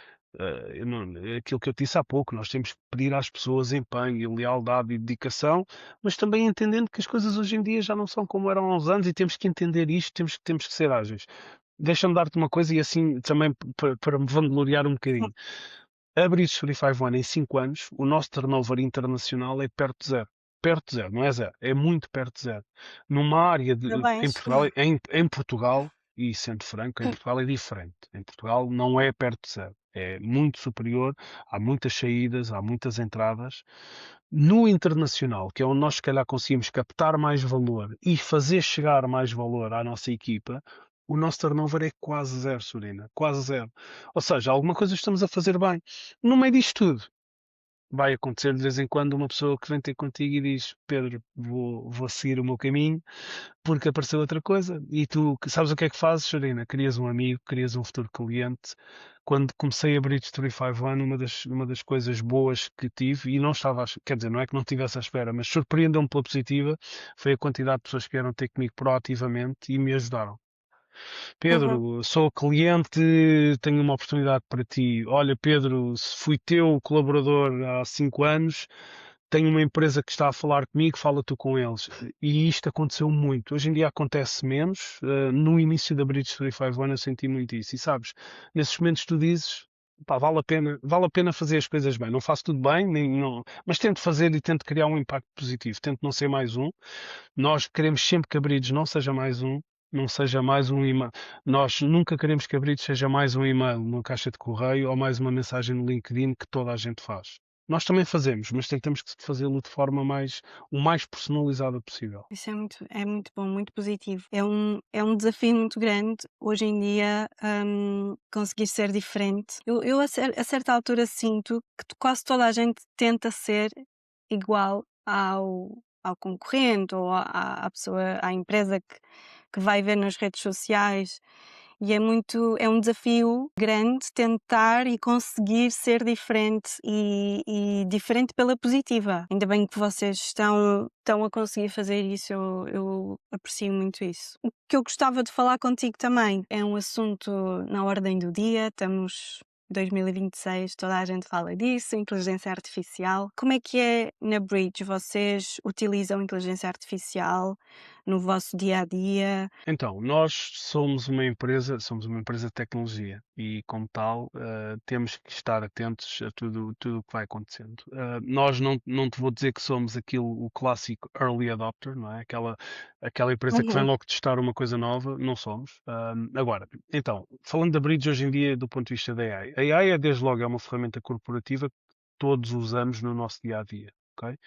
aquilo que eu disse há pouco, nós temos que pedir às pessoas empenho, lealdade e dedicação, mas também entendendo que as coisas hoje em dia já não são como eram há uns anos e temos que entender isto, temos que ser ágeis. Deixa-me dar-te uma coisa e assim também para me vangloriar um bocadinho. A British Free 51 em 5 anos, o nosso turnover internacional é perto de zero. Perto de zero, não é zero, é muito perto de zero. Numa área em Parabéns. Portugal, em Portugal, e sendo franco, em Portugal é diferente. Em Portugal não é perto de zero. É muito superior, há muitas saídas, há muitas entradas. No internacional, que é onde nós se calhar conseguimos captar mais valor e fazer chegar mais valor à nossa equipa, o nosso turnover é quase zero, Sorina, quase zero. Ou seja, alguma coisa estamos a fazer bem. No meio disto tudo, vai acontecer de vez em quando uma pessoa que vem ter contigo e diz: Pedro, vou seguir o meu caminho porque apareceu outra coisa. E tu sabes o que é que fazes, Serena? Crias um amigo, crias um futuro cliente. Quando comecei a abrir 351, uma das coisas boas que tive, e não estava, quer dizer, não é que não estivesse à espera, mas surpreendeu-me pela positiva, foi a quantidade de pessoas que vieram ter comigo proativamente e me ajudaram. Uhum. Pedro, sou cliente, tenho uma oportunidade para ti. Olha, Pedro, se fui teu colaborador há 5 anos, tenho uma empresa que está a falar comigo, fala tu com eles. E isto aconteceu muito. Hoje em dia acontece menos. No início da Bridge 351 eu senti muito isso. E sabes, nesses momentos tu dizes, pá, vale a pena fazer as coisas bem. Não faço tudo bem, mas tento fazer e tento criar um impacto positivo. Tento não ser mais um. Nós queremos sempre que a Bridge não seja mais um, não seja mais um e-mail. Nós nunca queremos que a Bridge seja mais um e-mail numa caixa de correio ou mais uma mensagem no LinkedIn que toda a gente faz. Nós também fazemos, mas tentamos que fazê-lo de forma o mais personalizada possível. Isso é muito bom, muito positivo. É um desafio muito grande hoje em dia, conseguir ser diferente. Eu a certa altura sinto que quase toda a gente tenta ser igual ao concorrente ou à pessoa, à empresa que vai ver nas redes sociais. E é um desafio grande tentar e conseguir ser diferente e diferente pela positiva. Ainda bem que vocês estão a conseguir fazer isso, eu aprecio muito isso. O que eu gostava de falar contigo também é um assunto na ordem do dia, estamos em 2026, toda a gente fala disso, inteligência artificial. Como é que é na Bridge? Vocês utilizam inteligência artificial no vosso dia a dia? Então, nós somos uma empresa de tecnologia e, como tal, temos que estar atentos a tudo o que vai acontecendo. Nós não te vou dizer que somos o clássico early adopter, não é? Aquela empresa que vem Uhum. logo testar uma coisa nova, não somos. Agora, então, falando da Bridge hoje em dia do ponto de vista da AI. A AI desde logo é uma ferramenta corporativa que todos usamos no nosso dia a dia. Ok?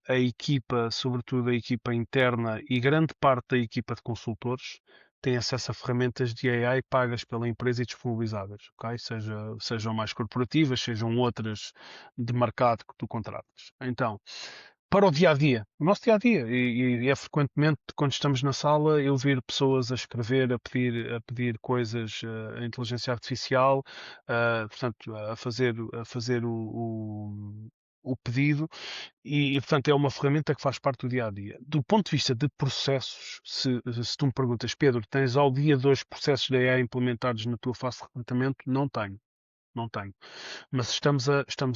A equipa, sobretudo a equipa interna e grande parte da equipa de consultores, tem acesso a ferramentas de AI pagas pela empresa e disponibilizadas, ok? Sejam mais corporativas, sejam outras de mercado que tu contratas. Então, para o dia a dia, o nosso dia a dia, e é frequentemente quando estamos na sala eu ver pessoas a escrever, a pedir coisas à inteligência artificial, portanto, a fazer o pedido portanto, é uma ferramenta que faz parte do dia a dia. Do ponto de vista de processos, se tu me perguntas, Pedro, tens ao dia 2 processos de AI implementados na tua fase de recrutamento? Não tenho. Não tenho. Mas estamos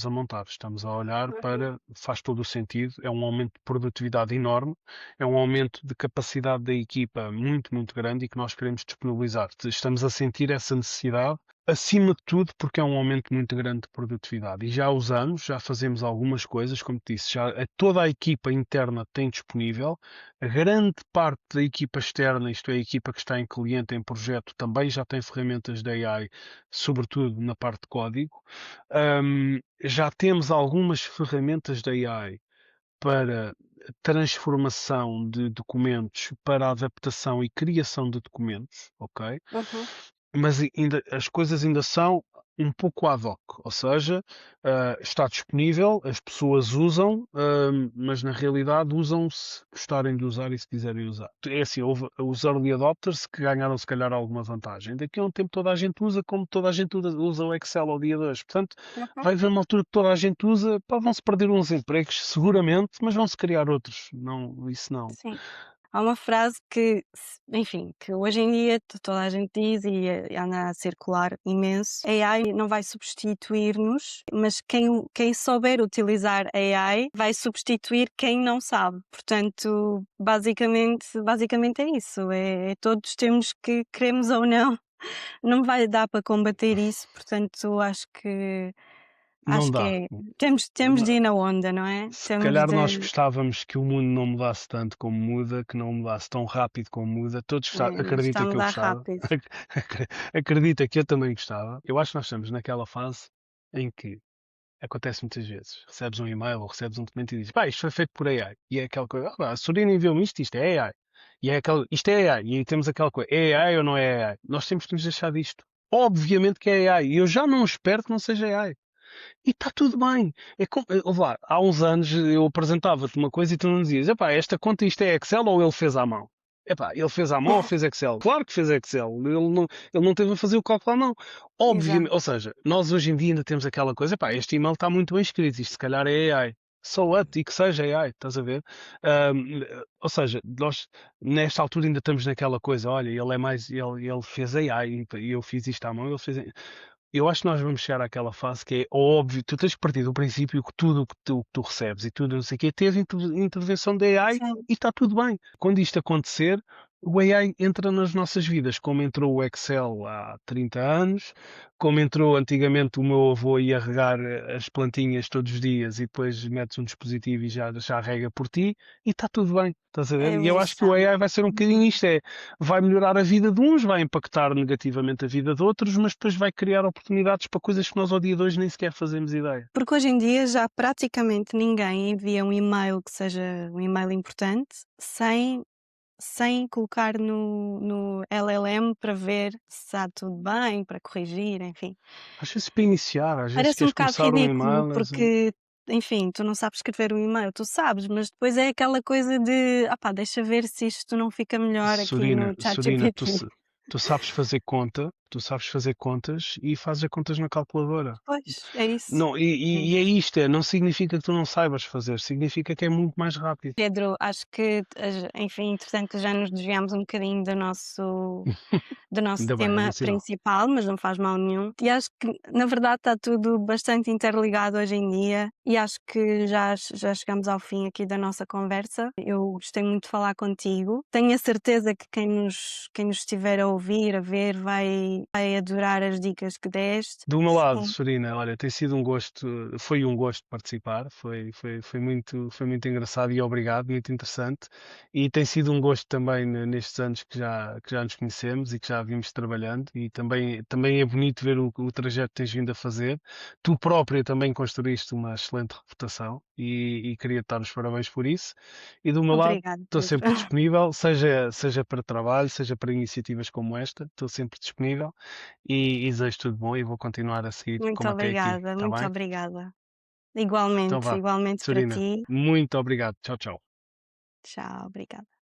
a montar, estamos a olhar Uhum. para, faz todo o sentido, é um aumento de produtividade enorme, é um aumento de capacidade da equipa muito, muito grande e que nós queremos disponibilizar. Estamos a sentir essa necessidade, acima de tudo, porque é um aumento muito grande de produtividade. E já usamos, já fazemos algumas coisas, como te disse, toda a equipa interna tem disponível, a grande parte da equipa externa, isto é, a equipa que está em cliente, em projeto, também já tem ferramentas de AI, sobretudo na parte de código. Já temos algumas ferramentas da AI para transformação de documentos, para adaptação e criação de documentos, ok? Uhum. Mas as coisas ainda são um pouco ad hoc, ou seja, está disponível, as pessoas usam, mas na realidade usam se gostarem de usar e se quiserem usar. É assim, houve os early adopters que ganharam se calhar alguma vantagem. Daqui a um tempo toda a gente usa, como toda a gente usa o Excel ao dia de hoje. Portanto, Uhum. vai haver uma altura que toda a gente usa, pá, vão-se perder uns empregos, seguramente, mas vão-se criar outros. Não, isso não. Sim. Há uma frase que, enfim, que hoje em dia toda a gente diz e anda a circular imenso: a AI não vai substituir-nos, mas quem souber utilizar a AI vai substituir quem não sabe. Portanto, basicamente é isso. Todos temos que, queremos ou não, não vai dar para combater isso. Portanto, acho que Não Acho que dá. temos de ir na onda, não é? Se Temos calhar nós de gostávamos que o mundo não mudasse tanto como muda, que não mudasse tão rápido como muda. Todos mas está a acredita que eu mudar gostava. rápido. Acredita que eu também gostava. Eu acho que nós estamos naquela fase em que acontece muitas vezes. Recebes um e-mail ou recebes um documento e dizes, pá, isto foi feito por AI. E é aquela coisa, ah, pá, a Sorina enviou-me isto é AI. E é aquela, isto é AI. E aí temos aquela coisa, é AI ou não é AI? Nós temos que nos deixar disto. Obviamente que é AI. E eu já não espero que não seja AI. E está tudo bem. Ouve lá, há uns anos eu apresentava-te uma coisa e tu não dizias, epá, esta conta isto é Excel ou ele fez à mão? Epá, ele fez à mão ou fez Excel? Claro que fez Excel. Ele não teve a fazer o cálculo à mão. Exato. Obviamente, ou seja, nós hoje em dia ainda temos aquela coisa, epá, este e-mail está muito bem escrito, isto se calhar é AI. So what? E que seja AI, estás a ver? Ou seja, nós nesta altura ainda estamos naquela coisa, olha, ele fez AI e eu fiz isto à mão, ele fez. Eu acho que nós vamos chegar àquela fase que é óbvio, tu tens que partir do princípio que tudo o que tu recebes e tudo não sei o quê teve intervenção da AI Sim, e está tudo bem. Quando isto acontecer, o AI entra nas nossas vidas, como entrou o Excel há 30 anos, como entrou antigamente o meu avô ia regar as plantinhas todos os dias e depois metes um dispositivo e já rega por ti e está tudo bem. Estás a é ver? a E eu acho que o evolução. AI vai ser um bocadinho isto, vai melhorar a vida de uns, vai impactar negativamente a vida de outros, mas depois vai criar oportunidades para coisas que nós ao dia de hoje nem sequer fazemos ideia. Porque hoje em dia já praticamente ninguém envia um e-mail que seja um e-mail importante sem colocar no LLM para ver se está tudo bem, para corrigir, enfim. Às vezes para iniciar, às vezes Parece um queres bocado começar um ridículo e-mail, porque, enfim, tu não sabes escrever um e-mail, tu sabes, mas depois é aquela coisa de, pá, deixa ver se isto não fica melhor aqui Sorina, no Sorina, ChatGPT. tu sabes fazer conta, tu sabes fazer contas e fazes as contas na calculadora. Pois, é isso. Não, e é isto, não significa que tu não saibas fazer, significa que é muito mais rápido. Pedro, acho que, enfim, entretanto já nos desviámos um bocadinho do nosso Ainda bem, é bom tema sinal. principal, mas não faz mal nenhum. E acho que, na verdade, está tudo bastante interligado hoje em dia e acho que já chegamos ao fim aqui da nossa conversa. Eu gostei muito de falar contigo. Tenho a certeza que quem nos estiver a ouvir, a ver, vai adorar as dicas que deste. Do meu lado, Sim. Sorina, olha, tem sido um gosto, foi um gosto participar, foi muito engraçado e obrigado, muito interessante. E tem sido um gosto também nestes anos que já nos conhecemos e que já vimos trabalhando. E também é bonito ver o trajeto que tens vindo a fazer. Tu própria também construíste uma excelente reputação e queria te dar os parabéns por isso. E do meu lado, Obrigada, estou Pedro. sempre disponível, seja para trabalho, seja para iniciativas como esta, estou sempre disponível e desejo tudo bom e vou continuar a seguir Muito como até aqui, obrigada, está muito bem? obrigada. Então Igualmente, vá, igualmente para Serina, ti. muito obrigado. Tchau, tchau. Tchau, obrigada.